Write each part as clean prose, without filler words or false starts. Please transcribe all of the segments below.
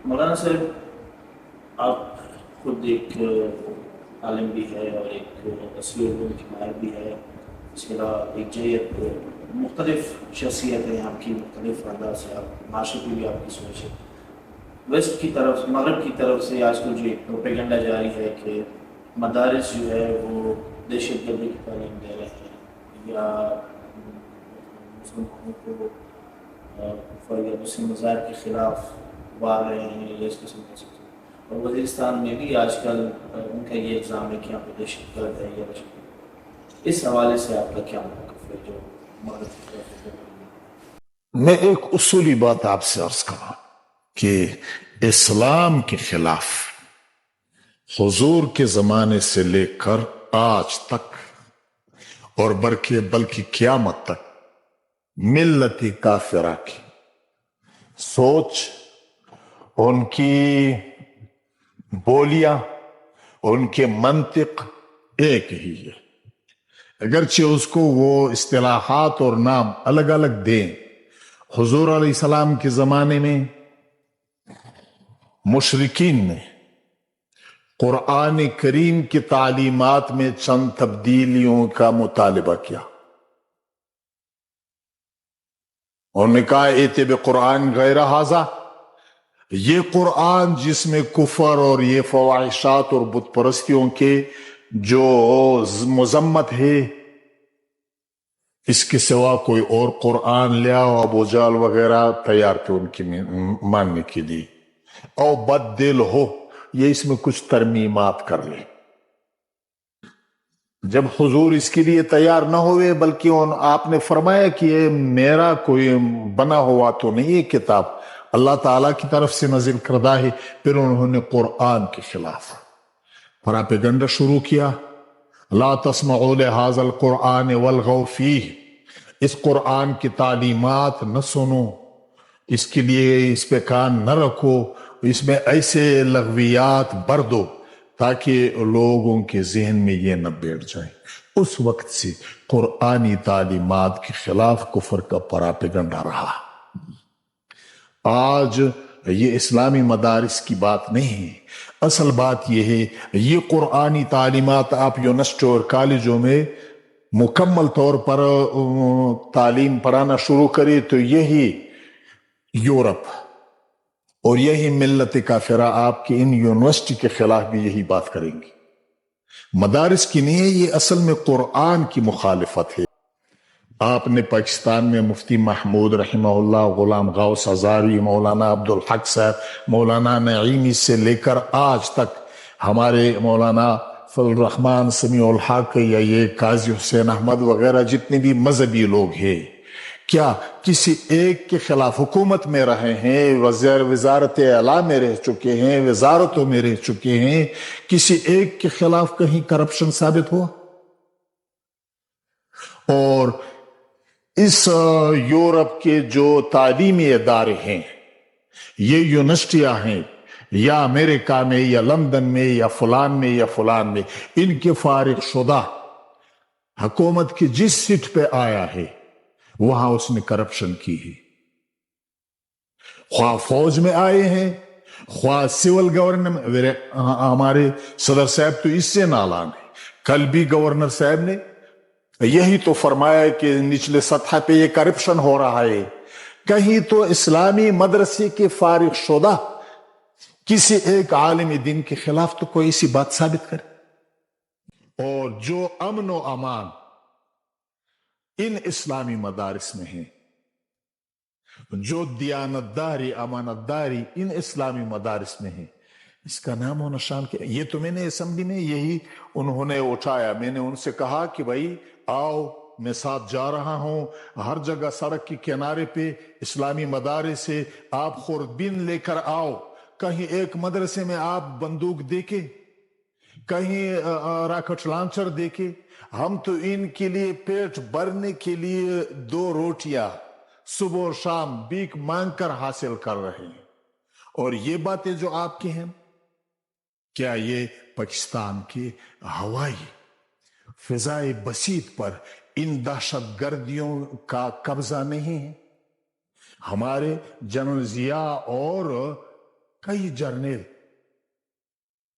مولانا صاحب، آپ خود ایک عالم بھی ہے اور ایک اصلی علوم کی ماہر بھی ہے، اس کے علاوہ ایک جیت مختلف شخصیت ہے آپ کی، مختلف انداز سے آپ معاشرتی بھی آپ کی سوچ ہے۔ ویسٹ کی طرف، مغرب کی طرف سے آج کل جو ایک پروپیگنڈا جاری ہے کہ مدارس جو ہے وہ دہشت گردی کی تعلیم دے رہے ہیں، یا مسلمانوں کو کفر یا مسلم مذاہب کے خلاف وار رہے ہیں، یا اس قسم کا سکتے ہیں۔ اور وزیرستان میں بھی آج کل ان کا یہ الزام ہے کہ یہاں پہ دہشت گرد ہے یا دہشت۔ اس حوالے سے آپ کا کیا موقف ہے جو مغرب کی طرف ہے؟ میں ایک اصولی بات آپ سے عرض کروں کہ اسلام کے خلاف حضور کے زمانے سے لے کر آج تک اور بلکہ قیامت تک ملت کافرہ کی سوچ، ان کی بولیاں، ان کے منطق ایک ہی ہے، اگرچہ اس کو وہ اصطلاحات اور نام الگ الگ دیں۔ حضور علیہ السلام کے زمانے میں مشرکین نے قرآن کریم کی تعلیمات میں چند تبدیلیوں کا مطالبہ کیا۔ انہوں نے کہا ایتے بقرآن غیر ھذا، یہ قرآن جس میں کفر اور یہ فواحشات اور بت پرستیوں کے جو مذمت ہے، اس کے سوا کوئی اور قرآن لیا۔ ابو جہل وغیرہ تیار تھے ان کی ماننے کے لیے۔ او بدل ہو، یہ اس میں کچھ ترمیمات کر لے۔ جب حضور اس کے لیے تیار نہ ہوئے، بلکہ آپ نے فرمایا کہ یہ میرا کوئی بنا ہوا تو نہیں، یہ کتاب اللہ تعالیٰ کی طرف سے نازل کردہ ہے، پھر انہوں نے قرآن کے خلاف پراپیگنڈا شروع کیا۔ لا تسمعوا لهذا القرآن والغوا فیہ، اس قرآن کی تعلیمات نہ سنو، اس کے لیے اس پہ کان نہ رکھو، اس میں ایسے لغویات بھر دو تاکہ لوگوں کے ذہن میں یہ نہ بیٹھ جائے۔ اس وقت سے قرآنی تعلیمات کے خلاف کفر کا پراپیگنڈا رہا۔ آج یہ اسلامی مدارس کی بات نہیں ہے، اصل بات یہ ہے یہ قرآنی تعلیمات آپ یونیورسٹی اور کالجوں میں مکمل طور پر تعلیم پڑھانا شروع کرے تو یہی یورپ اور یہی ملت کافرہ آپ کے ان یونیورسٹی کے خلاف بھی یہی بات کریں گی۔ مدارس کی نہیں ہے، یہ اصل میں قرآن کی مخالفت ہے۔ آپ نے پاکستان میں مفتی محمود رحمہ اللہ، غلام غوث ہزاری، مولانا عبدالحق صاحب، مولانا نعیمی سے لے کر آج تک ہمارے مولانا فضل الرحمن سمیع الحق یا یہ قاضی حسین احمد وغیرہ جتنے بھی مذہبی لوگ ہیں، کیا کسی ایک کے خلاف حکومت میں رہے ہیں، وزارت اعلیٰ میں رہ چکے ہیں، وزارتوں میں رہ چکے ہیں، کسی ایک کے خلاف کہیں کرپشن ثابت ہوا؟ اور اس یورپ کے جو تعلیمی ادارے ہیں، یہ یونیورسٹیاں ہیں، یا امریکہ میں یا لندن میں یا فلان میں یا فلان میں، ان کے فارغ شدہ حکومت کی جس سیٹ پہ آیا ہے وہاں اس نے کرپشن کی ہے، خواہ فوج میں آئے ہیں، خواہ سول گورنر۔ ہمارے صدر صاحب تو اس سے نالان ہے، کل بھی گورنر صاحب نے یہی تو فرمایا کہ نچلے سطح پہ یہ کرپشن ہو رہا ہے۔ کہیں تو اسلامی مدرسے کے فارغ شدہ کسی ایک عالم دین کے خلاف تو کوئی ایسی بات ثابت کرے۔ اور جو امن و امان ان اسلامی مدارس میں ہیں، جو دیانتداری، امانتداری ان اسلامی مدارس میں ہیں، اس کا نام و نشان کیا؟ یہ تو میں نے اسمبلی میں یہی انہوں نے اٹھایا۔ میں نے ان سے کہا کہ بھائی آؤ، میں ساتھ جا رہا ہوں، ہر جگہ سڑک کے کنارے پہ اسلامی مدارس سے آپ خوردبین لے کر آؤ، کہیں ایک مدرسے میں آپ بندوق دیکھیں، کہیں راکٹ لانچر دیکھیں۔ ہم تو ان کے لیے پیٹ بھرنے کے لیے 2 روٹیاں صبح اور شام بھیک مانگ کر حاصل کر رہے ہیں، اور یہ باتیں جو آپ کی ہیں، کیا یہ پاکستان کے ہوائی فضائے بسیط پر ان دہشت گردیوں کا قبضہ نہیں ہے؟ ہمارے جنرل ضیاء اور کئی جرنیل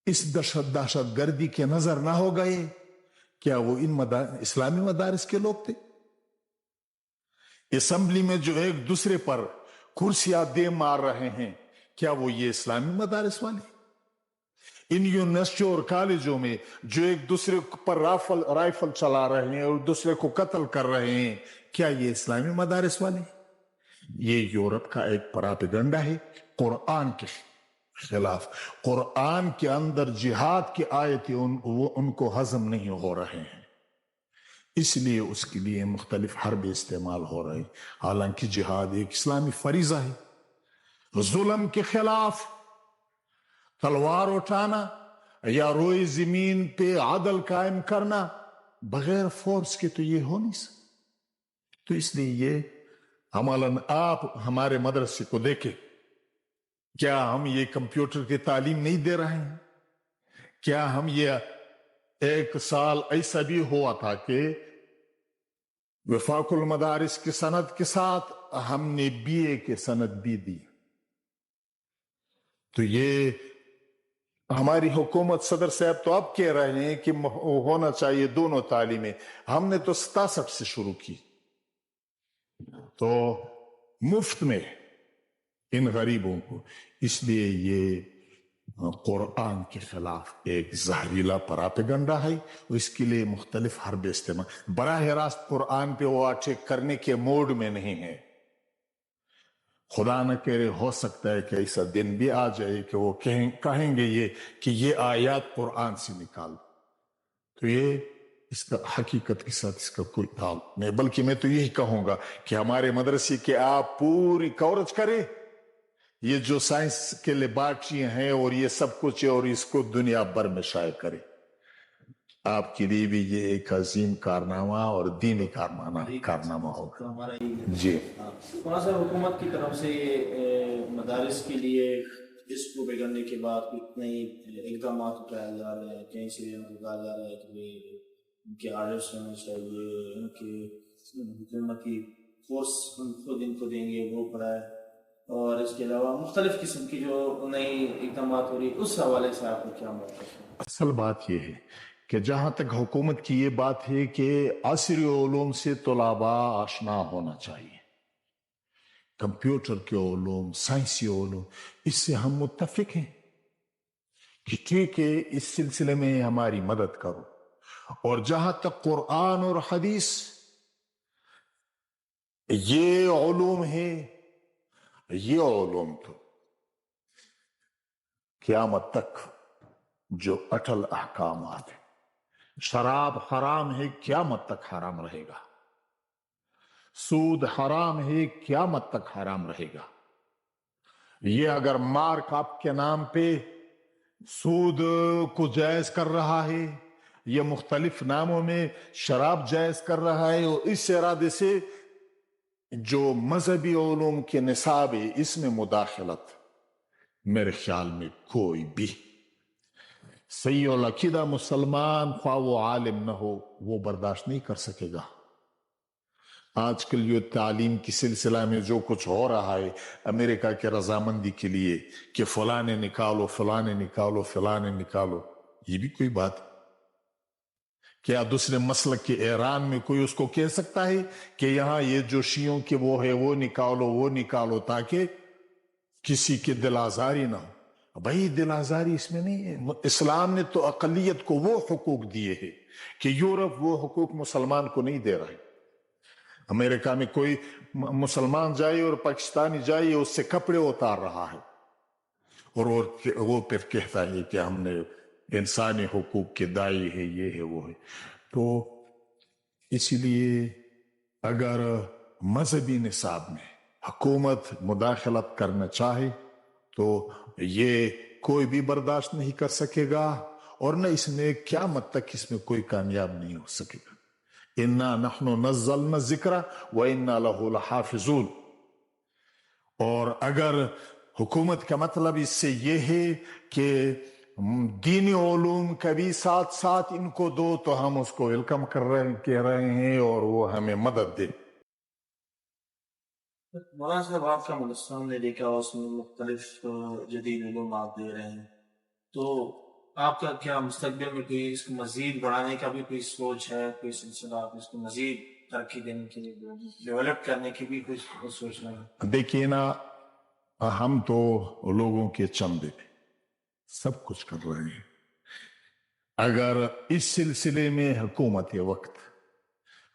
اس دہشت گردی کے نظر نہ ہو گئے؟ کیا وہ ان اسلامی مدارس کے لوگ تھے؟ اسمبلی میں جو ایک دوسرے پر کرسیاں دے مار رہے ہیں، کیا وہ یہ اسلامی مدارس والے؟ ان یونیورسٹیوں اور کالجوں میں جو ایک دوسرے پر رائفل چلا رہے ہیں اور دوسرے کو قتل کر رہے ہیں، کیا یہ اسلامی مدارس والے؟ یہ یورپ کا ایک پراپیگنڈا ہے قرآن کے خلاف۔ قرآن کے اندر جہاد کی آیتیں ان کو ہضم نہیں ہو رہے ہیں، اس لیے اس کے لیے مختلف حربیں استعمال ہو رہے ہیں، حالانکہ جہاد ایک اسلامی فریضہ ہے۔ ظلم کے خلاف تلوار اٹھانا یا روئے زمین پہ عدل قائم کرنا بغیر فورس کے تو یہ ہو نہیں سکتا۔ تو اس لیے یہ عملاً آپ ہمارے مدرسے کو دیکھیں، کیا ہم یہ کمپیوٹر کی تعلیم نہیں دے رہے ہیں؟ کیا ہم یہ ایک سال ایسا بھی ہوا تھا کہ وفاق المدارس کی سند کے ساتھ ہم نے BA کی سند بھی دی؟ تو یہ ہماری حکومت صدر صاحب تو اب کہہ رہے ہیں کہ ہونا چاہیے دونوں تعلیمیں، ہم نے تو 67 سے شروع کی، تو مفت میں ان غریبوں کو۔ اس لیے یہ قرآن کے خلاف ایک زہریلا پراپیگنڈا ہے، اس کے لیے مختلف حربیں استعمال، براہ راست قرآن پہ وہ اٹیک کرنے کے موڈ میں نہیں ہے۔ خدا نہ کرے ہو سکتا ہے کہ ایسا دن بھی آ جائے کہ وہ کہیں گے یہ آیات قرآن سے نکال، تو یہ اس کا حقیقت کے ساتھ اس کا کوئی تعلق نہیں، بلکہ میں تو یہی کہوں گا کہ ہمارے مدرسے کے آپ پوری کوریج کریں، یہ جو سائنس کے لیبارٹریاں ہیں اور یہ سب کچھ ہے، اور اس کو دنیا بھر میں شائع کریں۔ آپ کے لیے بھی یہ ایک عظیم کارنامہ اور دینی کارنامہ ہوگا۔ ہمارا جی وہاں سے حکومت کی طرف سے مدارس کے لیے اس کو بگڑنے کے بعد کتنے اقدامات اٹھایا جا رہے ہیں، کہیں سے ان کو کہا جا رہا ہے کہ ان کے آرڈرس ہونے چاہیے، ان کے حکومتی فورس خود ان کو دیں گے وہ پڑا ہے، اور اس کے علاوہ مختلف قسم کی جو نئی اقدامات ہو رہی ہے، اس حوالے سے آپ کو کیا موقف ہے؟ اصل بات یہ ہے کہ جہاں تک حکومت کی یہ بات ہے کہ عصری علوم سے طلباء آشنا ہونا چاہیے، کمپیوٹر کے علوم، سائنسی علوم، اس سے ہم متفق ہیں کہ ٹھیک ہے، اس سلسلے میں ہماری مدد کرو۔ اور جہاں تک قرآن اور حدیث یہ علوم ہے، یہ علوم تو قیامت تک جو اٹل احکامات ہیں، شراب حرام ہے قیامت تک حرام رہے گا، سود حرام ہے قیامت تک حرام رہے گا۔ یہ اگر مارک اپ کے نام پہ سود کو جائز کر رہا ہے، یہ مختلف ناموں میں شراب جائز کر رہا ہے، اور اس ارادے سے جو مذہبی علوم کے نصاب ہے اس میں مداخلت، میرے خیال میں کوئی بھی صحیح العقیدہ مسلمان خواہ وہ عالم نہ ہو وہ برداشت نہیں کر سکے گا۔ آج کل یہ تعلیم کی سلسلہ میں جو کچھ ہو رہا ہے امریکہ کے رضامندی کے لیے کہ فلانے نکالو فلانے نکالو فلانے نکالو، یہ بھی کوئی بات ہے؟ کیا دوسرے مسلک کے ایران میں کوئی اس کو کہہ سکتا ہے کہ یہاں یہ جو شیعوں کے وہ ہے وہ نکالو تاکہ کسی کے دل آزاری نہ ہو؟ بھائی دل آزاری اس میں نہیں ہے، اسلام نے تو اقلیت کو وہ حقوق دیے ہیں کہ یورپ وہ حقوق مسلمان کو نہیں دے رہے۔ امریکہ میں کوئی مسلمان جائے اور پاکستانی جائے اس سے کپڑے اتار رہا ہے، اور وہ پھر کہتا ہے کہ ہم نے انسانی حقوق کے دائی ہے، یہ ہے وہ ہے۔ تو اسی لیے اگر مذہبی نصاب میں حکومت مداخلت کرنا چاہے تو یہ کوئی بھی برداشت نہیں کر سکے گا، اور نہ اس میں قیامت تک اس میں کوئی کامیاب نہیں ہو سکے گا۔ اِنَّا نَحْنُ نَزَّلْنَا الذِّكْرَ وَإِنَّا لَهُ لَحَافِظُونَ۔ اور اگر حکومت کا مطلب اس سے یہ ہے کہ دینی علوم کا بھی ساتھ ساتھ ان کو دو، تو ہم اس کو ویلکم کہہ رہے ہیں اور وہ ہمیں مدد دے۔ مولانا صاحب آپ کا مدرسہ ہم نے دیکھا اس میں مختلف جدید علوم آپ دے رہے ہیں، تو آپ کا کیا مستقبل میں کوئی اس کو مزید بڑھانے کا بھی کوئی سوچ ہے، کوئی سلسلہ آپ اس کو مزید ترقی دینے کے لیے ڈیولپ کرنے کی بھی کوئی سوچ رہے ہیں؟ دیکھیے نا، ہم تو لوگوں کے چمدے میں سب کچھ کر رہے ہیں. اگر اس سلسلے میں حکومت وقت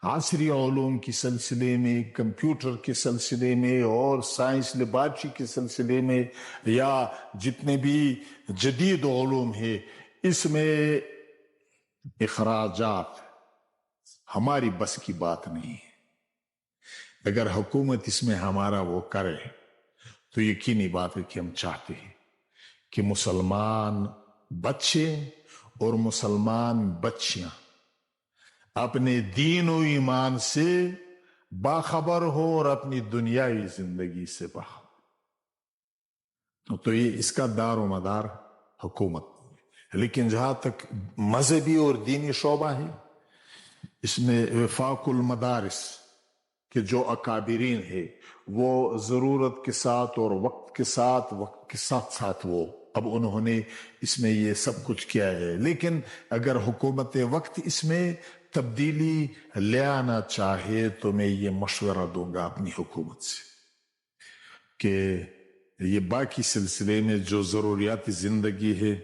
عصری علوم کے سلسلے میں، کمپیوٹر کے سلسلے میں اور سائنس لیبارٹری کے سلسلے میں، یا جتنے بھی جدید علوم ہیں، اس میں اخراجات ہماری بس کی بات نہیں ہے. اگر حکومت اس میں ہمارا وہ کرے تو یقینی بات ہے کہ ہم چاہتے ہیں کہ مسلمان بچے اور مسلمان بچیاں اپنے دین و ایمان سے باخبر ہو اور اپنی دنیاوی زندگی سے باخبر. تو یہ اس کا دار و مدار حکومت. لیکن جہاں تک مذہبی اور دینی شعبہ ہے، اس میں وفاق المدارس کہ جو اکابرین ہے وہ ضرورت کے ساتھ اور وقت کے ساتھ وہ اب انہوں نے اس میں یہ سب کچھ کیا ہے. لیکن اگر حکومت وقت اس میں تبدیلی لے آنا چاہے تو میں یہ مشورہ دوں گا اپنی حکومت سے کہ یہ باقی سلسلے میں جو ضروریات زندگی ہے،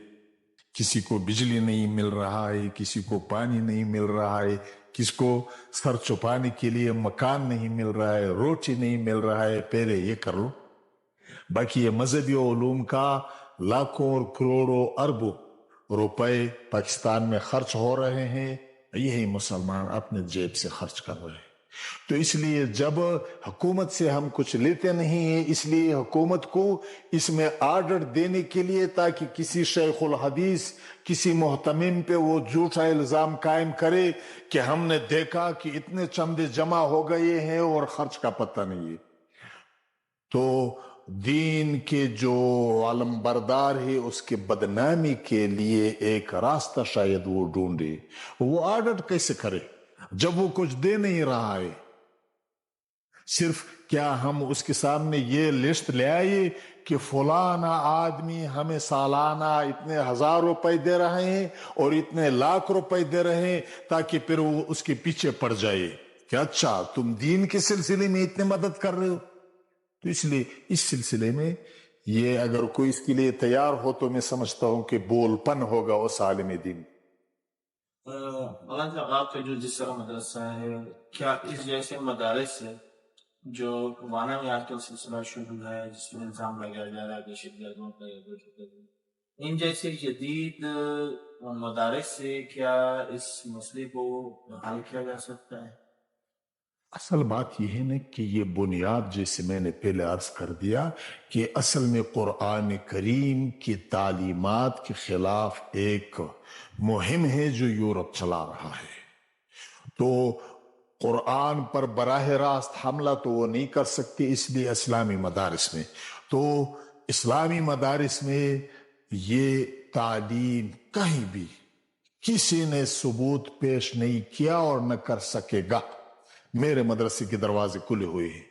کسی کو بجلی نہیں مل رہا ہے، کسی کو پانی نہیں مل رہا ہے، کسی کو سر چھپانے کے لیے مکان نہیں مل رہا ہے، روٹی نہیں مل رہا ہے، پہلے یہ کر لو. باقی یہ مذہبی علوم کا لاکھوں اور کروڑوں اربوں روپے پاکستان میں خرچ ہو رہے ہیں، یہی مسلمان اپنے جیب سے خرچ کر رہے ہیں. تو اس لیے جب حکومت سے ہم کچھ لیتے نہیں ہیں، اس لیے حکومت کو اس میں آرڈر دینے کے لیے تاکہ کسی شیخ الحدیث، کسی محتمم پہ وہ جھوٹا الزام قائم کرے کہ ہم نے دیکھا کہ اتنے چندے جمع ہو گئے ہیں اور خرچ کا پتہ نہیں ہے. تو دین کے جو علم بردار ہے اس کے بدنامی کے لیے ایک راستہ شاید وہ ڈھونڈے. وہ آرڈر کیسے کرے جب وہ کچھ دے نہیں رہا ہے؟ صرف کیا ہم اس کے سامنے یہ لسٹ لے آئے کہ فلانا آدمی ہمیں سالانہ اتنے ہزار روپے دے رہے ہیں اور اتنے لاکھ روپے دے رہے ہیں، تاکہ پھر وہ اس کے پیچھے پڑ جائے کہ اچھا تم دین کے سلسلے میں اتنے مدد کر رہے ہو. تو اس لیے اس سلسلے میں یہ اگر کوئی اس کے لیے تیار ہو تو میں سمجھتا ہوں کہ بول پن ہوگا اس عالم دین. مولانا صاحب آپ کا جو جس طرح مدرسہ ہے، کیا اس جیسے مدارس سے جو وانا میں آج کل سلسلہ شروع ہے جس میں الزام لگایا جا رہا ہے دہشت گردوں کا یا دہشت گردوں، ان جیسے جدید مدارس سے کیا اس مسئلے کو حل کیا جا سکتا ہے؟ اصل بات یہ ہے نا کہ یہ بنیاد جیسے میں نے پہلے عرض کر دیا کہ اصل میں قرآن کریم کی تعلیمات کے خلاف ایک مہم ہے جو یورپ چلا رہا ہے. تو قرآن پر براہ راست حملہ تو وہ نہیں کر سکتے، اس لیے اسلامی مدارس میں، تو اسلامی مدارس میں یہ تعلیم کہیں بھی کسی نے ثبوت پیش نہیں کیا اور نہ کر سکے گا. میرے مدرسے کے دروازے کھلے ہوئے ہیں،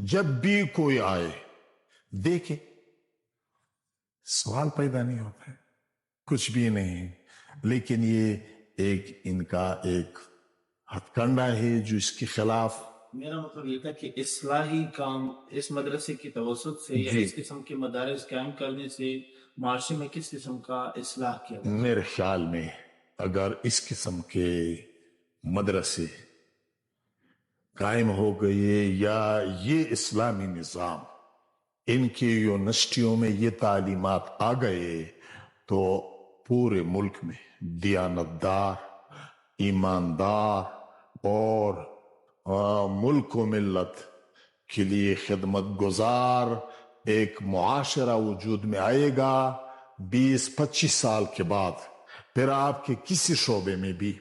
جب بھی کوئی آئے دیکھے. سوال پیدا نہیں ہوتا ہے، کچھ بھی نہیں ہے، لیکن یہ ایک ان کا ایک ہتھ کنڈا ہے جو اس کے خلاف. میرا مطلب یہ تھا کہ اصلاحی کام اس مدرسے کی توسط سے یا اس قسم کے مدارس قائم کرنے سے معاشرے میں کس قسم کا اصلاح کیا جائے؟ میرے خیال میں اگر اس قسم کے مدرسے قائم ہو گئے یا یہ اسلامی نظام ان کی یونیورسٹیوں میں یہ تعلیمات آ گئے تو پورے ملک میں دیانتدار، ایماندار اور ملک و ملت کے لیے خدمت گزار ایک معاشرہ وجود میں آئے گا. 20-25 سال کے بعد پھر آپ کے کسی شعبے میں بھی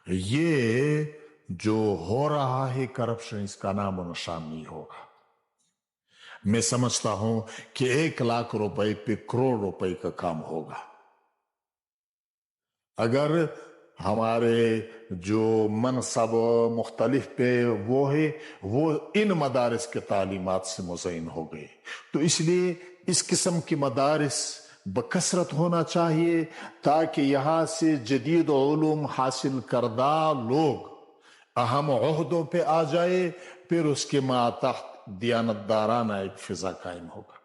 یہ جو ہو رہا ہے کرپشن، اس کا نام و نشان نہیں ہوگا. میں سمجھتا ہوں کہ 1 لاکھ روپے پہ کروڑ روپے کا کام ہوگا. اگر ہمارے جو منصب مختلف پہ وہ ہے وہ ان مدارس کے تعلیمات سے مزین ہو گئے. تو اس لیے اس قسم کی مدارس بکثرت ہونا چاہیے تاکہ یہاں سے جدید علوم حاصل کردہ لوگ اہم عہدوں پہ آ جائے، پھر اس کے ماتحت دیانتدارانہ ایک فضا قائم ہوگا.